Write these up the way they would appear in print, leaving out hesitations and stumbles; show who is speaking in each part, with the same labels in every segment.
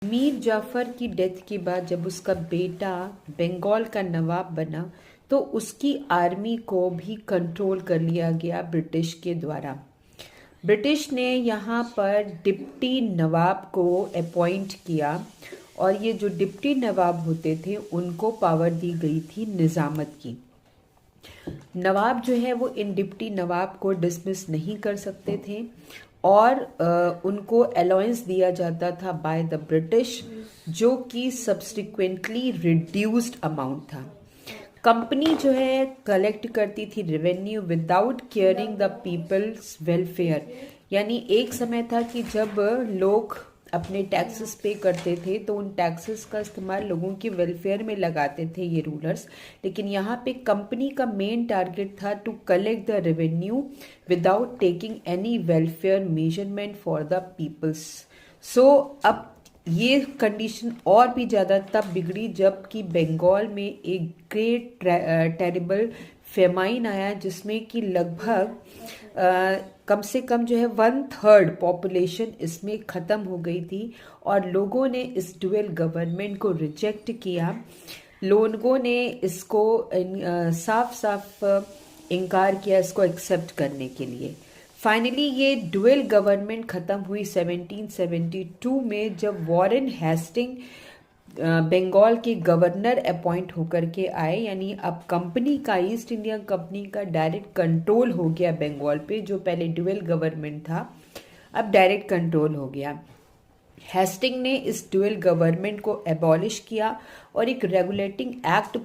Speaker 1: मीर जाफर की डेथ के बाद जब उसका बेटा बंगाल का नवाब बना तो उसकी आर्मी को भी कंट्रोल कर लिया गया ब्रिटिश के द्वारा। ब्रिटिश ने यहाँ पर डिप्टी नवाब को अपॉइंट किया और ये जो डिप्टी नवाब होते थे उनको पावर दी गई थी निज़ामत की। नवाब जो है वो इन डिप्टी नवाब को डिसमिस नहीं कर सकते थे और उनको अलाउंस दिया जाता था बाय द ब्रिटिश, जो कि सब्सिक्वेंटली रिड्यूस्ड अमाउंट था। कंपनी जो है कलेक्ट करती थी revenue without caring the people's welfare, यानी एक समय था कि जब लोग अपने टैक्सेस पे करते थे तो उन टैक्सेस का इस्तेमाल लोगों के वेलफेयर में लगाते थे ये रूलर्स। लेकिन यहाँ पे कंपनी का मेन टारगेट था to collect the revenue without taking any welfare measurement for the peoples. So अब ये कंडीशन और भी ज़्यादा तब बिगड़ी जबकि बंगाल में एक ग्रेट टेरिबल फेमाइन आया जिसमें कि लगभग कम से कम जो है 1/3 पॉपुलेशन इसमें ख़त्म हो गई थी और लोगों ने इस डुअल गवर्नमेंट को रिजेक्ट किया। लोगों ने इसको साफ साफ इनकार किया इसको एक्सेप्ट करने के लिए। फाइनली ये डुअल गवर्नमेंट ख़त्म हुई 1772 में जब वॉरेन हेस्टिंग बंगाल के गवर्नर अपॉइंट होकर के आए, यानी अब कंपनी का ईस्ट इंडिया कंपनी का डायरेक्ट कंट्रोल हो गया बंगाल पे। जो पहले डुअल गवर्नमेंट था अब डायरेक्ट कंट्रोल हो गया। हेस्टिंग ने इस डुअल गवर्नमेंट को एबॉलिश किया और एक रेगुलेटिंग एक्ट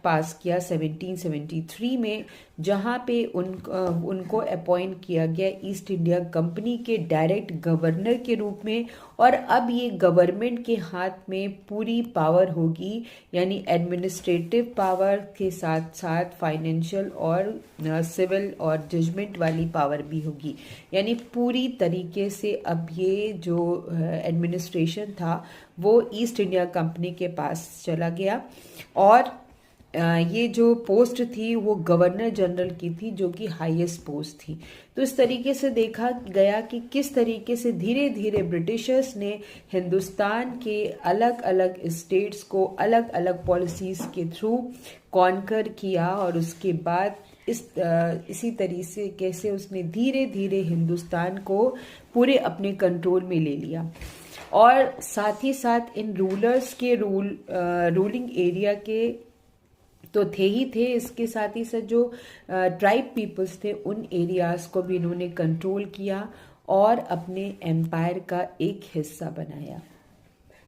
Speaker 1: पास किया 1773 में, जहां पे उनको अपॉइंट किया गया ईस्ट इंडिया कंपनी के डायरेक्ट गवर्नर के रूप में। और अब ये गवर्नमेंट के हाथ में पूरी पावर होगी, यानी एडमिनिस्ट्रेटिव पावर के साथ साथ फाइनेंशियल और सिविल और जजमेंट वाली पावर भी होगी। यानी पूरी तरीके से अब ये जो एडमिनिस्ट्रेशन था वो ईस्ट इंडिया कंपनी के पास चला गया और ये जो पोस्ट थी वो गवर्नर जनरल की थी, जो कि हाईएस्ट पोस्ट थी। तो इस तरीके से देखा गया कि किस तरीके से धीरे धीरे ब्रिटिशर्स ने हिंदुस्तान के अलग अलग स्टेट्स को अलग अलग पॉलिसीज़ के थ्रू कॉन्कर किया और उसके बाद इसी तरीके से उसने धीरे धीरे हिंदुस्तान को पूरे अपने कंट्रोल में ले लिया। और साथ ही साथ इन रूलर्स के रूलिंग एरिया के तो थे ही थे, इसके साथ ही साथ जो ट्राइब पीपल्स थे उन एरियाज़ को भी इन्होंने कंट्रोल किया और अपने एम्पायर का एक हिस्सा बनाया।